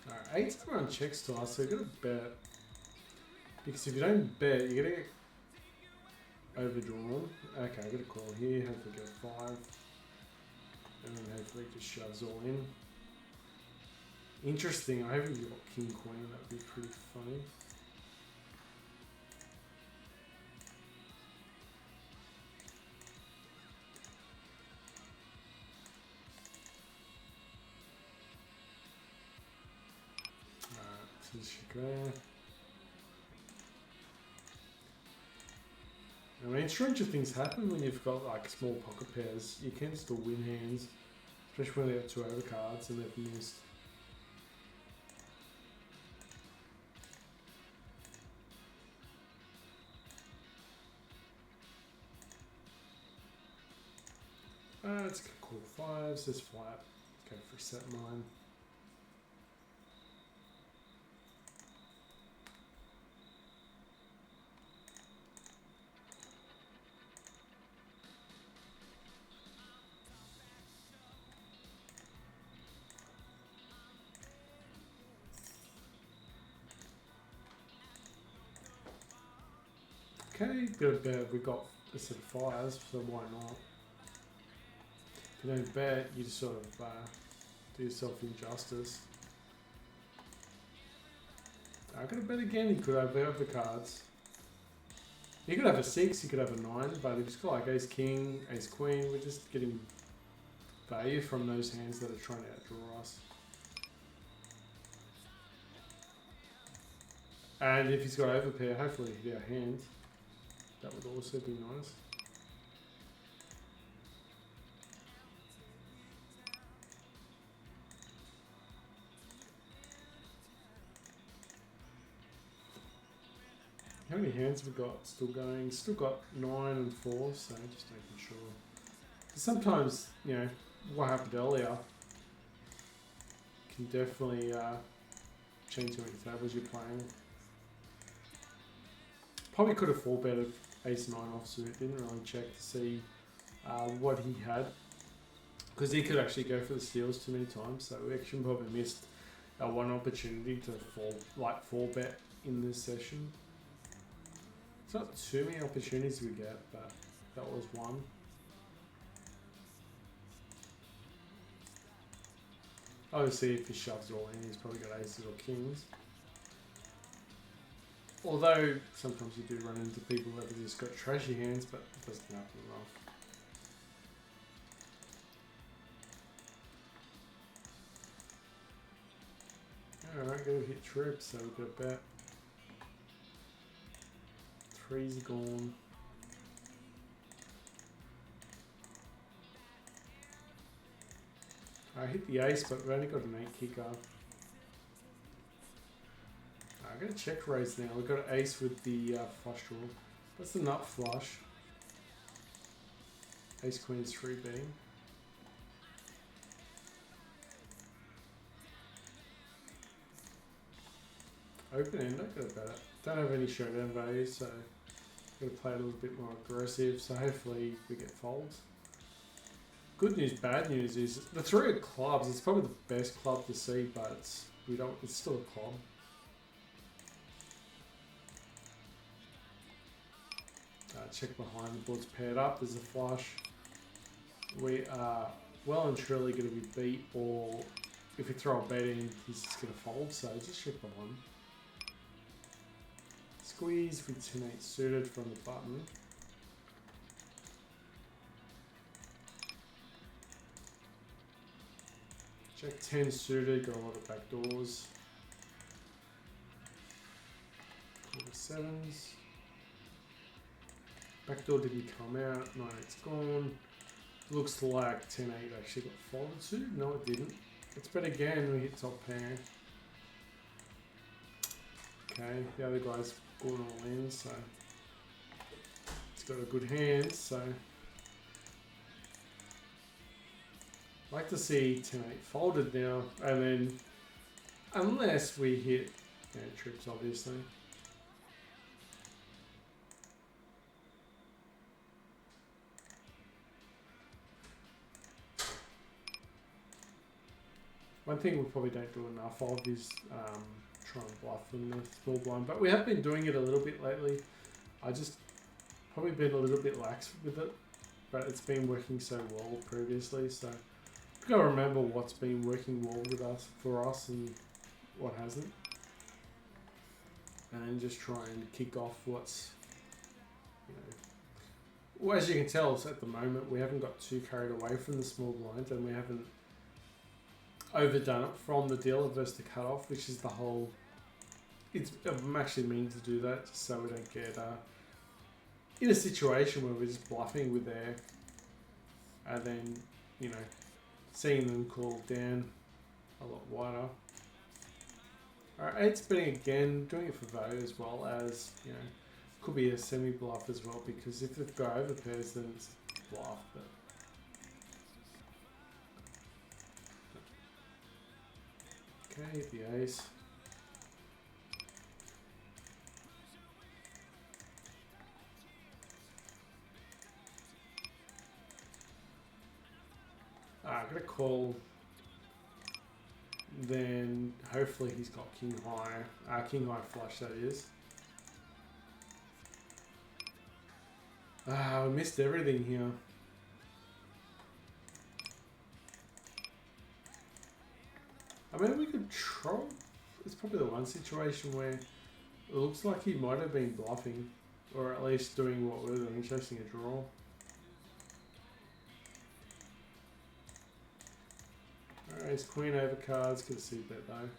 Alright, eight's around checks to us, so you gotta bet. Because if you don't bet, you're gonna get overdrawn. Okay, I got a call here, hopefully get a 5. And then hopefully it just shoves all in. Interesting, I haven't got king queen, that'd be pretty funny. There. I mean, stranger things happen when you've got like small pocket pairs. You can still win hands, especially when they have 2 overcards and they've missed. Let's call 5s. This flat. Go for set 9. Okay, good bet. We've got a set of 5s, so why not? If you don't bet, you just sort of do yourself injustice. I'm going to bet again. He could have overcards. He could have a 6, he could have a 9, but if he's got like ace king, ace queen, we're just getting value from those hands that are trying to outdraw us. And if he's got overpair, hopefully he hit our hand. That would also be nice. How many hands have we got still going? Still got 9 and 4, so just making sure. Sometimes, what happened earlier can definitely change how many tables you're playing. Probably could have 4-betted ace 9 offsuit, didn't really check to see what he had. Because he could actually go for the steals too many times, so we actually probably missed our one opportunity to 4-bet in this session. It's not too many opportunities we get, but that was one. Obviously, if he shoves all in, he's probably got aces or kings. Although, sometimes you do run into people that have just got trashy hands, but it doesn't happen enough. Alright, go hit trip, so we've got a bet. 3's gone. I hit the ace, but we've only got an 8 kicker. I'm going to check raise now. We've got an ace with the flush draw. That's the nut flush. Ace queen's 3B. Open end, I got a better. Don't have any showdown value, so got to play a little bit more aggressive. So hopefully we get folds. Good news, bad news is the 3 of clubs. It's probably the best club to see, but it's still a club. Check behind, the board's paired up. There's a flush. We are well and truly going to be beat, or if we throw a bet in, he's just going to fold. So just check behind. Squeeze with 10-8 suited from the button. Check 10 suited, got a lot of back doors. Call the 7s. Backdoor didn't come out, 9-8's gone. Looks like 10-8 actually got folded to. No, it didn't. Let's bet again, we hit top pair. Okay, the other guy's going all in, so it's got a good hand, so I'd like to see 10-8 folded now, and then unless we hit trips, obviously. One thing we probably don't do enough of is try and bluff in the small blind, but we have been doing it a little bit lately. I just probably been a little bit lax with it, but it's been working so well previously, so we've got to remember what's been working well with us, for us, and what hasn't, and just try and kick off what's, well, as you can tell, at the moment we haven't got too carried away from the small blind, and we haven't overdone it from the dealer versus the cutoff, which is the whole. I'm actually meaning to do that just so we don't get in a situation where we're just bluffing with air, and then seeing them call down a lot wider. Alright, 8's betting again, doing it for value as well as could be a semi bluff as well, because if they've got over pairs then it's bluff, but. Okay, hit the ace. I'm gonna call. Then hopefully he's got king high flush, that is. We missed everything here. I mean, we could try. It's probably the one situation where it looks like he might have been bluffing, or at least doing what we're doing, chasing a draw. Alright, his queen over cards, could see bet though.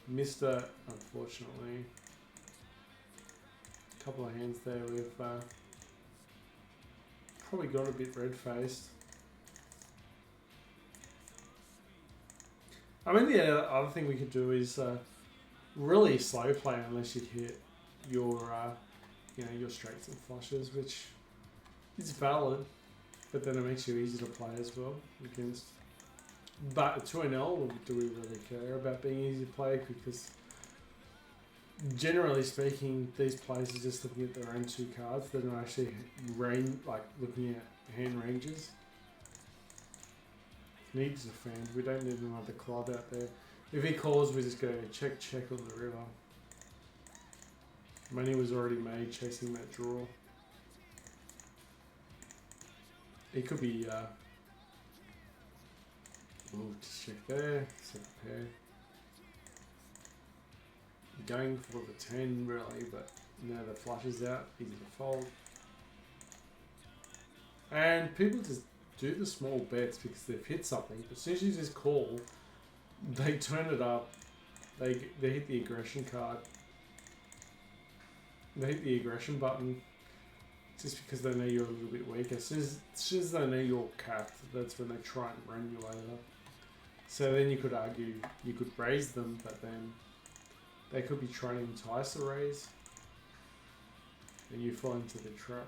Missed it, unfortunately. A couple of hands there, we've probably got a bit red-faced. I mean, the other thing we could do is really slow play unless you hit your, your straights and flushes, which is valid, but then it makes you easy to play as well against. But at 2-0, do we really care about being easy to play? Because generally speaking, these players are just looking at their own 2 cards. They're not actually looking at hand ranges. Needs a fan. We don't need another club out there. If he calls, we just go check on the river. Money was already made chasing that draw. He could be. Just check there. Second pair. Going for the 10 really, but now the flush is out. Easy to fold. And people just do the small bets because they've hit something. But as soon as you just call, they turn it up they hit the aggression card. They hit the aggression button just because they know you're a little bit weaker. As soon as they know you're capped, that's when they try and run you over. So then you could argue you could raise them, but then they could be trying to entice a raise, and you fall into the trap.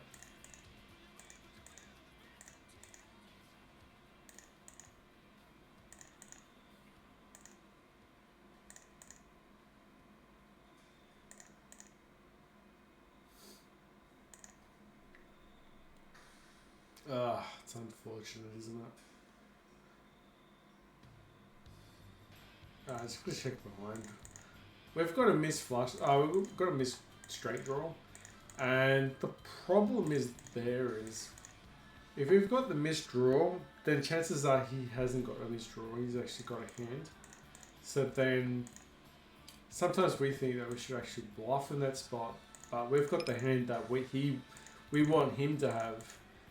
It's unfortunate, isn't it? Just gonna check behind. We've got a missed flush. We've got a missed straight draw, and the problem is if we've got the missed draw, then chances are he hasn't got a missed draw. He's actually got a hand. So then sometimes we think that we should actually bluff in that spot, but we've got the hand that we want him to have.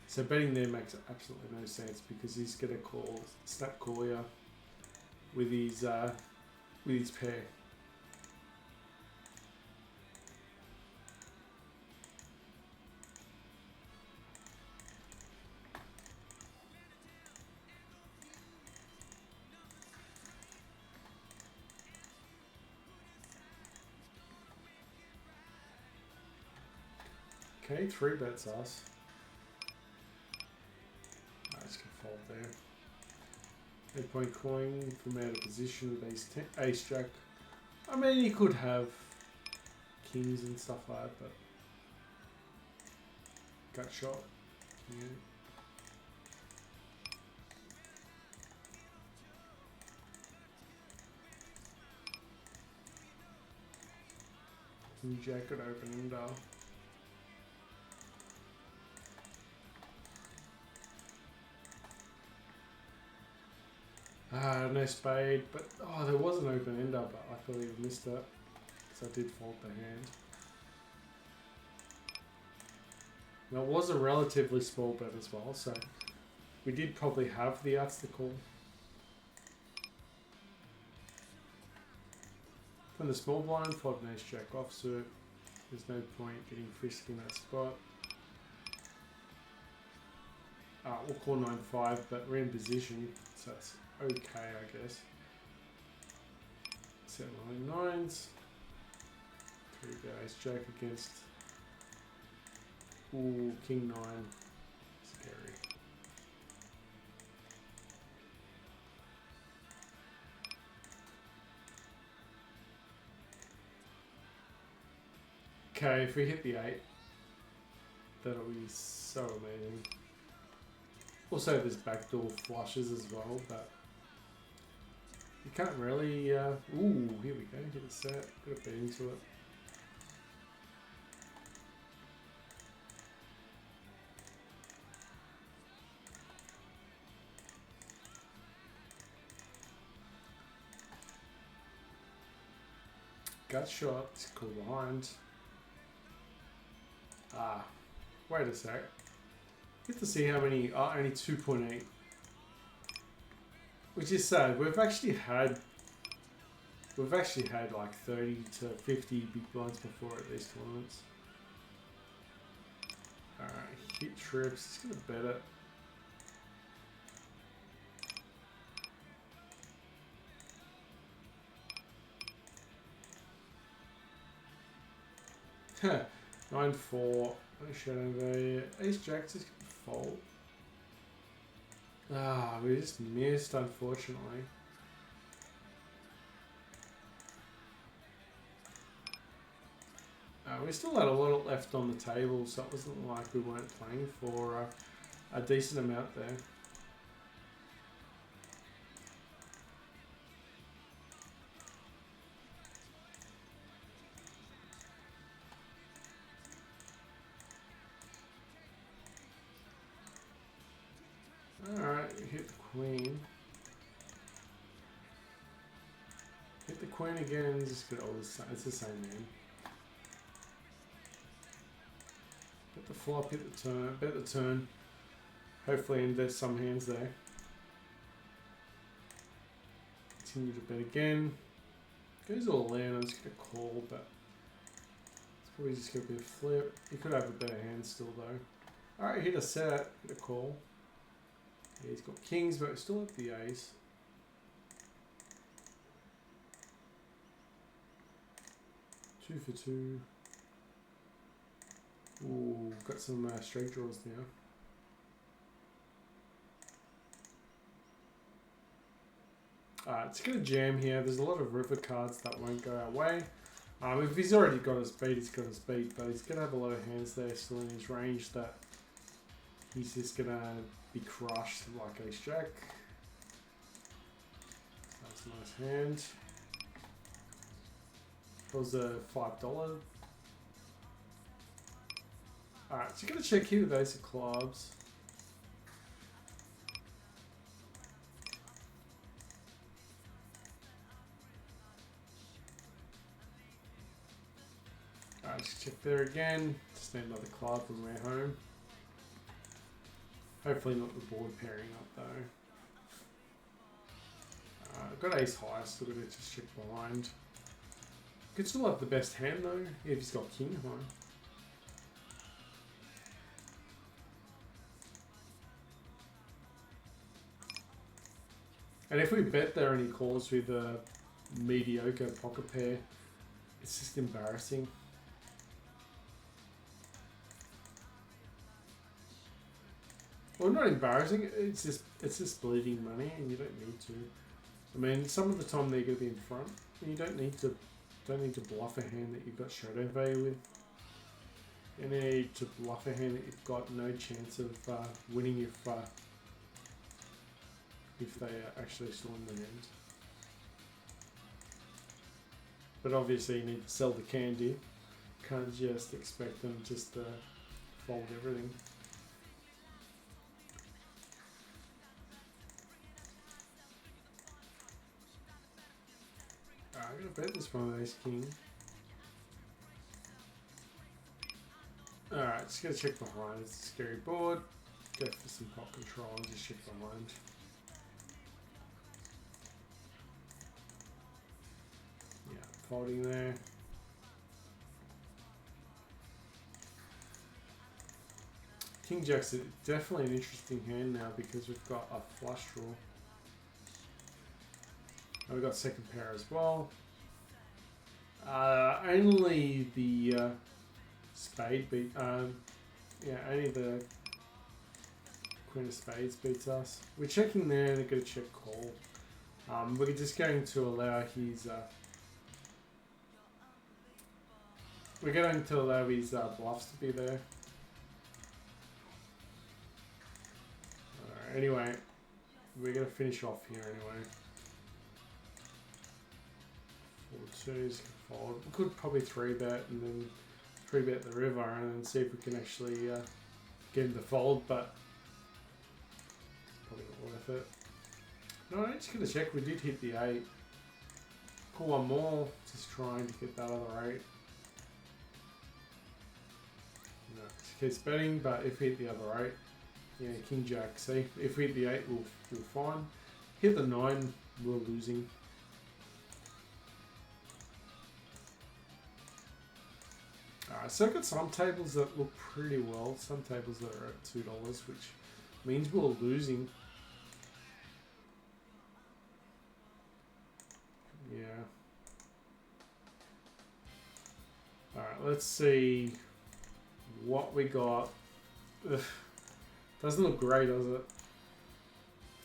So betting there makes absolutely no sense because he's gonna snap call you with his pair. Okay, 3 bets us. Fold there. 8-point coin from out of position with ace jack. I mean, he could have kings and stuff like that, but gut shot. Yeah. King jack at open ender. No spade, but there was an open ender, but I thought he missed it, so I did fold the hand. Now it was a relatively small bet as well, so we did probably have the outs to call. From the small blind, fold an ace jack offsuit. There's no point getting frisky in that spot. We'll call 9-5, but we're in position, so that's okay, I guess. 7 9s. 3 ace jack against king 9. Scary. Okay, if we hit the 8, that'll be so amazing. Also, there's backdoor flushes as well, but you can't really. Here we go. Hit a set. Got a bet into it. Gut shot. It's cool behind. Wait a sec. Get to see how many are only 2.8, which is sad. We've actually had like 30 to 50 big blinds before at these tournaments. Alright, hit trips. Just gonna bet it. 9-4. No shadow value. Ace jack just fold. We just missed, unfortunately. We still had a lot left on the table, so it wasn't like we weren't playing for a decent amount there. Alright, hit the queen. Hit the queen again, just get all this. It's the same man. Hit the flop, hit the turn, bet the turn. Hopefully, and there's some hands there. Continue to bet again. Goes all in. I'm just going to call, but it's probably just going to be a flip. He could have a better hand still, though. Alright, hit a set. Hit a call. Yeah, he's got kings, but still at the ace. Two for two. Ooh, got some straight draws now. It's going to jam here. There's a lot of river cards that won't go our way. If he's already got his beat, he's got his beat, but he's going to have a lot of hands there still in his range that he's just going to be crushed like ace jack. That's a nice hand. That was a $5. Alright, so you're going to check here with ace of clubs. Alright, just check there again. Just need another club when we're home. Hopefully not the board pairing up though. I've got ace high, still got to just check behind. Could still have the best hand though, if he's got king high. And if we bet there and he calls with a mediocre pocket pair, it's just embarrassing. Well, not embarrassing. It's just bleeding money, and you don't need to. I mean, some of the time they're going to be in front, and you don't need to bluff a hand that you've got showdown value with. You need to bluff a hand that you've got no chance of winning if they are actually still in the hand. But obviously, you need to sell the candy. Can't just expect them just to fold everything. I'm going to bet this one with ace king. Alright, just going to check behind. It's a scary board. Go for some pot control and just check behind. Yeah, folding there. King Jack's definitely an interesting hand now because we've got a flush draw. And we've got second pair as well. Only the spade beat. Yeah, only the queen of spades beats us. We're checking there. They're going to check call. We're just going to allow his. We're going to allow his bluffs to be there. Alright, anyway, we're going to finish off here anyway. 4-2s can fold. We could probably 3-bet and then 3-bet the river and then see if we can actually get him to fold, but probably not worth it. No, I'm just going to check. We did hit the 8. Pull one more, just trying to get that other 8. No, just keeps betting, but if we hit the other 8, yeah, King Jack. See, if we hit the 8, we'll fine. Hit the 9, we're losing. Alright, so I've got some tables that look pretty well, some tables that are at $2, which means we're losing. Yeah. Alright, let's see what we got. Ugh. Doesn't look great, does it?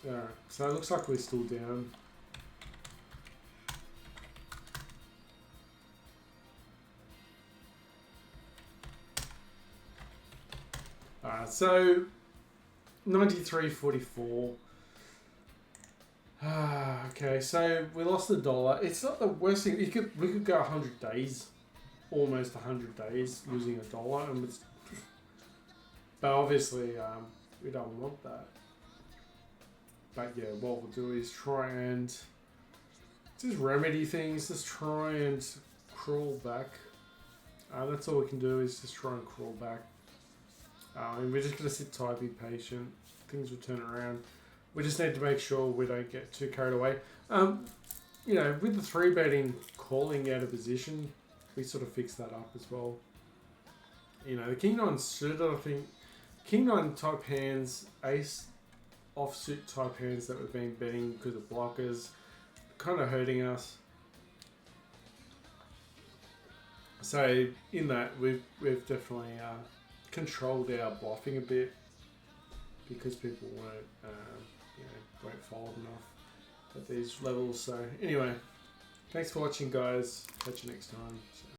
Alright, so it looks like we're still down. So 93.44. Okay, so we lost $1. It's not the worst thing. We could go 100 days, almost 100 days, losing $1, and but obviously we don't want that. But yeah, what we'll do is try and just remedy things. Just try and crawl back. That's all we can do is just try and crawl back. And we're just going to sit tight, be patient. Things will turn around. We just need to make sure we don't get too carried away. You know, with the 3-betting calling out of position, we sort of fixed that up as well. You know, the king nine suited, I think, king nine type hands, ace offsuit type hands that we've been betting because of blockers, kind of hurting us. So in that, we've definitely controlled our bluffing a bit because people won't fold enough at these levels. So anyway, thanks for watching, guys. Catch you next time.